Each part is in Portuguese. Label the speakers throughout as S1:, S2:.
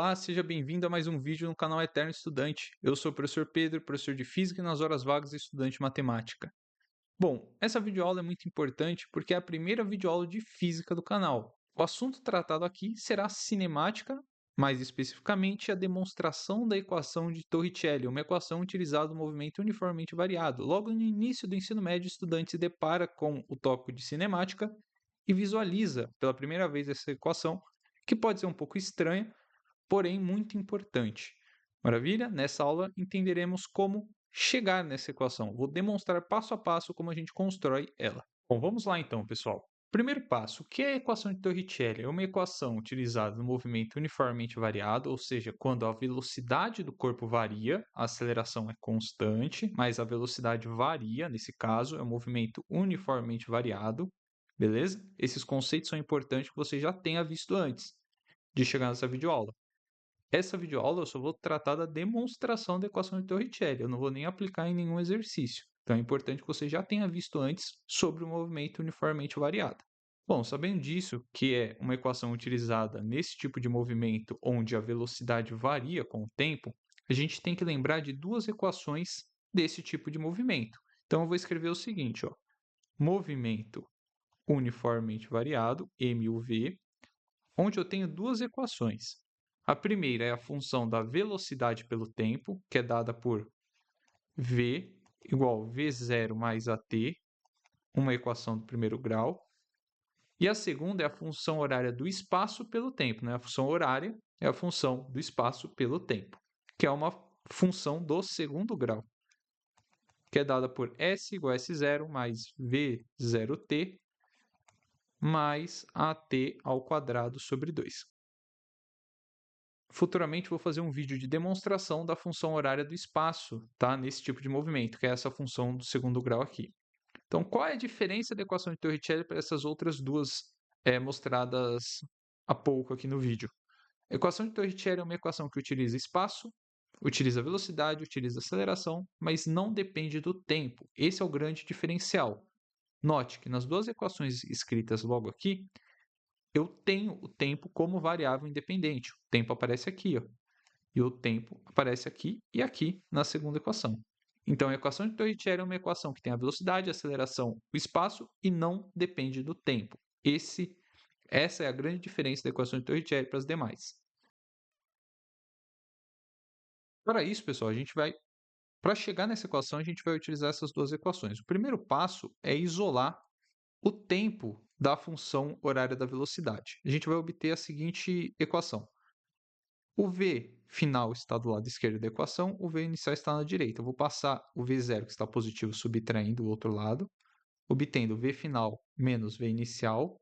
S1: Olá, seja bem-vindo a mais um vídeo no canal Eterno Estudante. Eu sou o professor Pedro, professor de Física e nas horas vagas estudante de Matemática. Bom, essa videoaula é muito importante porque é a primeira videoaula de Física do canal. O assunto tratado aqui será cinemática, mais especificamente a demonstração da equação de Torricelli, uma equação utilizada no movimento uniformemente variado. Logo no início do ensino médio, o estudante se depara com o tópico de cinemática e visualiza pela primeira vez essa equação, que pode ser um pouco estranha, porém muito importante. Maravilha? Nessa aula entenderemos como chegar nessa equação. Vou demonstrar passo a passo como a gente constrói ela. Bom, vamos lá então, pessoal. Primeiro passo, o que é a equação de Torricelli? É uma equação utilizada no movimento uniformemente variado, ou seja, quando a velocidade do corpo varia, a aceleração é constante, mas a velocidade varia, nesse caso, é um movimento uniformemente variado, beleza? Esses conceitos são importantes que você já tenha visto antes de chegar nessa videoaula. Essa videoaula eu só vou tratar da demonstração da equação de Torricelli, eu não vou nem aplicar em nenhum exercício. Então é importante que você já tenha visto antes sobre o movimento uniformemente variado. Bom, sabendo disso, que é uma equação utilizada nesse tipo de movimento onde a velocidade varia com o tempo, a gente tem que lembrar de duas equações desse tipo de movimento. Então eu vou escrever o seguinte, ó, movimento uniformemente variado, MUV, onde eu tenho duas equações. A primeira é a função da velocidade pelo tempo, que é dada por v igual a v0 mais at, uma equação do primeiro grau. E a segunda é a função horária do espaço pelo tempo, né? A função horária é a função do espaço pelo tempo, que é uma função do segundo grau, que é dada por s igual a s0 mais v0t mais at ao quadrado sobre 2. Futuramente vou fazer um vídeo de demonstração da função horária do espaço, tá? Nesse tipo de movimento, que é essa função do segundo grau aqui. Então, qual é a diferença da equação de Torricelli para essas outras duas mostradas há pouco aqui no vídeo? A equação de Torricelli é uma equação que utiliza espaço, utiliza velocidade, utiliza aceleração, mas não depende do tempo. Esse é o grande diferencial. Note que nas duas equações escritas logo aqui, eu tenho o tempo como variável independente. O tempo aparece aqui, ó, e o tempo aparece aqui e aqui na segunda equação. Então, a equação de Torricelli é uma equação que tem a velocidade, a aceleração, o espaço e não depende do tempo. Essa é a grande diferença da equação de Torricelli para as demais. Para isso, pessoal, para chegar nessa equação, a gente vai utilizar essas duas equações. O primeiro passo é isolar o tempo da função horária da velocidade. A gente vai obter a seguinte equação. O v final está do lado esquerdo da equação, o v inicial está na direita. Eu vou passar o v0 que está positivo subtraindo o outro lado, obtendo v final menos v inicial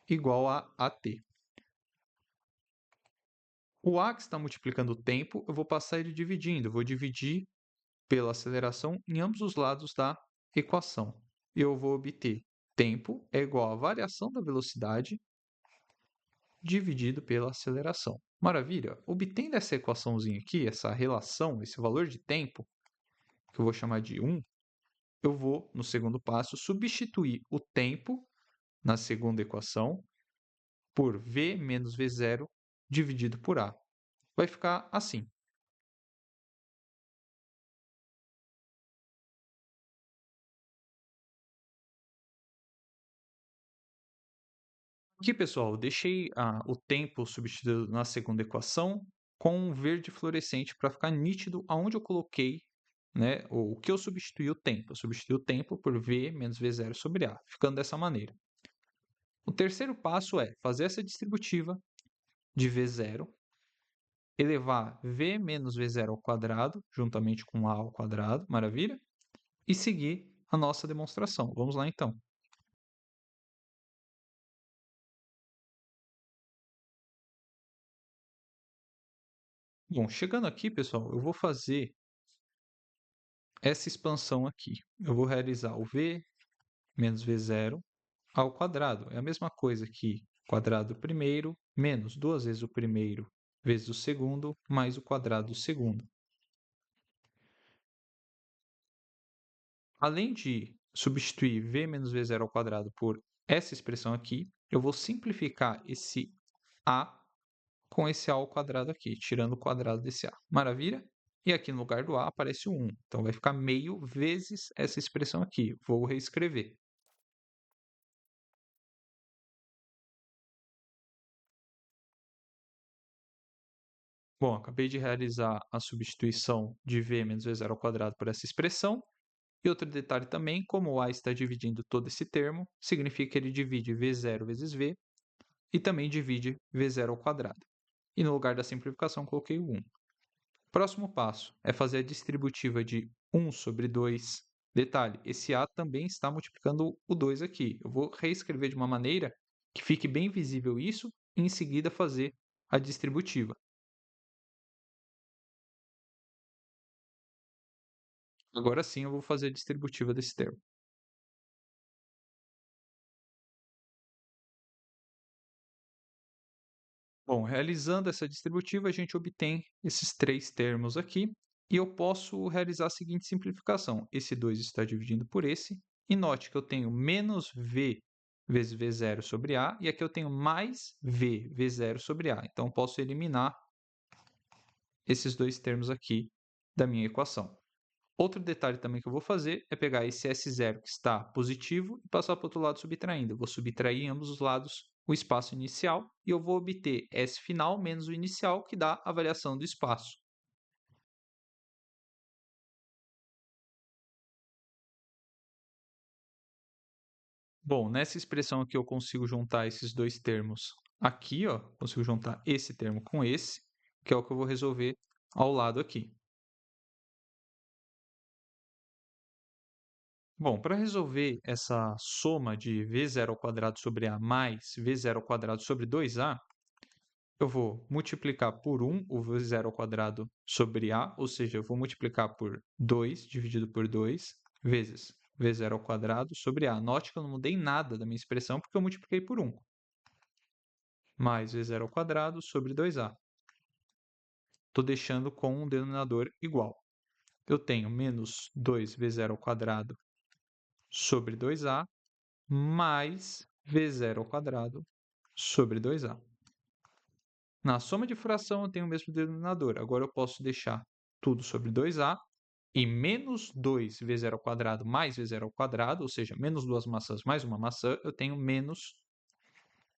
S1: igual a at. O a que está multiplicando o tempo, eu vou passar ele dividindo. Eu vou dividir pela aceleração em ambos os lados da equação. E eu vou obter tempo é igual à variação da velocidade dividido pela aceleração. Maravilha! Obtendo essa equaçãozinha aqui, essa relação, esse valor de tempo, que eu vou chamar de 1, eu vou, no segundo passo, substituir o tempo na segunda equação por v menos v0 dividido por a. Vai ficar assim. Aqui, pessoal, eu deixei o tempo substituído na segunda equação com um verde fluorescente para ficar nítido aonde eu coloquei, né, o que eu substituí o tempo. Eu substituí o tempo por v menos v0 sobre a, ficando dessa maneira. O terceiro passo é fazer essa distributiva de v0, elevar v menos v0 ao quadrado, juntamente com a ao quadrado, maravilha? E seguir a nossa demonstração. Vamos lá, então. Bom, chegando aqui, pessoal, eu vou fazer essa expansão aqui. Eu vou realizar o v menos v0 ao quadrado. É a mesma coisa que quadrado do primeiro menos duas vezes o primeiro vezes o segundo mais o quadrado do segundo. Além de substituir v menos v0 ao quadrado por essa expressão aqui, eu vou simplificar esse a com esse A ao quadrado aqui, tirando o quadrado desse A. Maravilha? E aqui no lugar do A aparece o 1. Então, vai ficar meio vezes essa expressão aqui. Vou reescrever. Bom, acabei de realizar a substituição de v menos v0 ao quadrado por essa expressão. E outro detalhe também, como o A está dividindo todo esse termo, significa que ele divide v0 vezes v e também divide v0 ao quadrado. E no lugar da simplificação, coloquei o 1. Próximo passo é fazer a distributiva de 1 sobre 2. Detalhe, esse A também está multiplicando o 2 aqui. Eu vou reescrever de uma maneira que fique bem visível isso e em seguida fazer a distributiva. Agora sim eu vou fazer a distributiva desse termo. Bom, realizando essa distributiva, a gente obtém esses três termos aqui, e eu posso realizar a seguinte simplificação. Esse 2 está dividindo por esse, e note que eu tenho menos v vezes v0 sobre a, e aqui eu tenho mais v0 sobre a. Então, eu posso eliminar esses dois termos aqui da minha equação. Outro detalhe também que eu vou fazer é pegar esse S0 que está positivo e passar para o outro lado subtraindo. Eu vou subtrair em ambos os lados o espaço inicial e eu vou obter S final menos o inicial, que dá a variação do espaço. Bom, nessa expressão aqui eu consigo juntar esses dois termos aqui, ó, consigo juntar esse termo com esse, que é o que eu vou resolver ao lado aqui. Bom, para resolver essa soma de v0 ao quadrado sobre a mais v0 ao quadrado sobre 2a, eu vou multiplicar por 1 o v0 ao quadrado sobre a, ou seja, eu vou multiplicar por 2 dividido por 2 vezes v0 ao quadrado sobre a. Note que eu não mudei nada da minha expressão porque eu multipliquei por 1. Mais v0 ao quadrado sobre 2a. Estou deixando com um denominador igual. Eu tenho menos 2v0 ao quadrado sobre 2a mais v0 ao quadrado sobre 2a. Na soma de fração eu tenho o mesmo denominador. Agora eu posso deixar tudo sobre 2a e menos 2v0 ao quadrado mais v0 ao quadrado, ou seja, menos duas maçãs mais uma maçã, eu tenho menos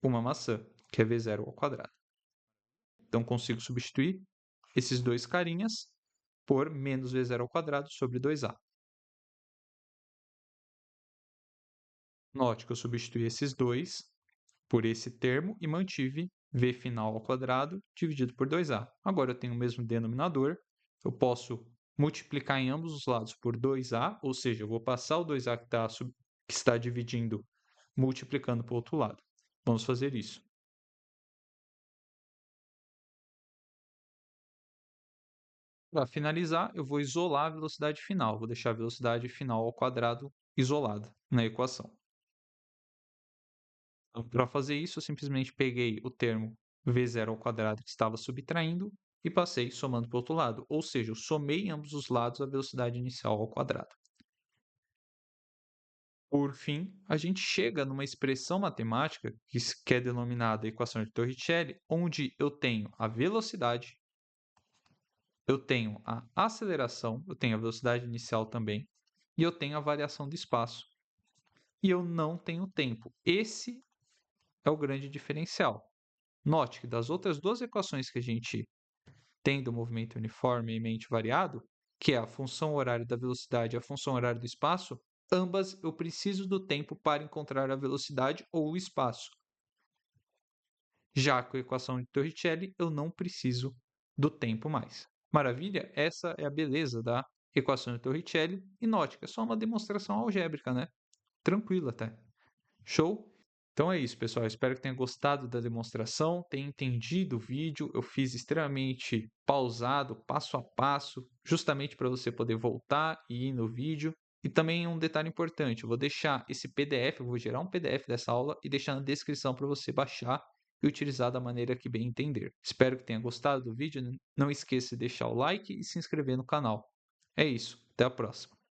S1: uma maçã, que é v0 ao quadrado. Então consigo substituir esses dois carinhas por menos v0 ao quadrado sobre 2a. Note que eu substituí esses dois por esse termo e mantive v final ao quadrado dividido por 2a. Agora eu tenho o mesmo denominador, eu posso multiplicar em ambos os lados por 2a, ou seja, eu vou passar o 2a que está dividindo, multiplicando para o outro lado. Vamos fazer isso. Para finalizar, eu vou isolar a velocidade final, vou deixar a velocidade final ao quadrado isolada na equação. Para fazer isso, eu simplesmente peguei o termo v0 ao quadrado que estava subtraindo e passei somando para o outro lado. Ou seja, eu somei em ambos os lados a velocidade inicial ao quadrado. Por fim, a gente chega numa expressão matemática que é denominada equação de Torricelli, onde eu tenho a velocidade, eu tenho a aceleração, eu tenho a velocidade inicial também, e eu tenho a variação do espaço. E eu não tenho tempo. Esse é o grande diferencial. Note que das outras duas equações que a gente tem do movimento uniformemente variado, que é a função horária da velocidade e a função horária do espaço, ambas eu preciso do tempo para encontrar a velocidade ou o espaço. Já com a equação de Torricelli, eu não preciso do tempo mais. Maravilha? Essa é a beleza da equação de Torricelli. E note que é só uma demonstração algébrica, né? Tranquilo até. Show? Então é isso, pessoal. Espero que tenha gostado da demonstração, tenha entendido o vídeo. Eu fiz extremamente pausado, passo a passo, justamente para você poder voltar e ir no vídeo. E também um detalhe importante, eu vou deixar esse PDF, eu vou gerar um PDF dessa aula e deixar na descrição para você baixar e utilizar da maneira que bem entender. Espero que tenha gostado do vídeo. Não esqueça de deixar o like e se inscrever no canal. É isso, até a próxima.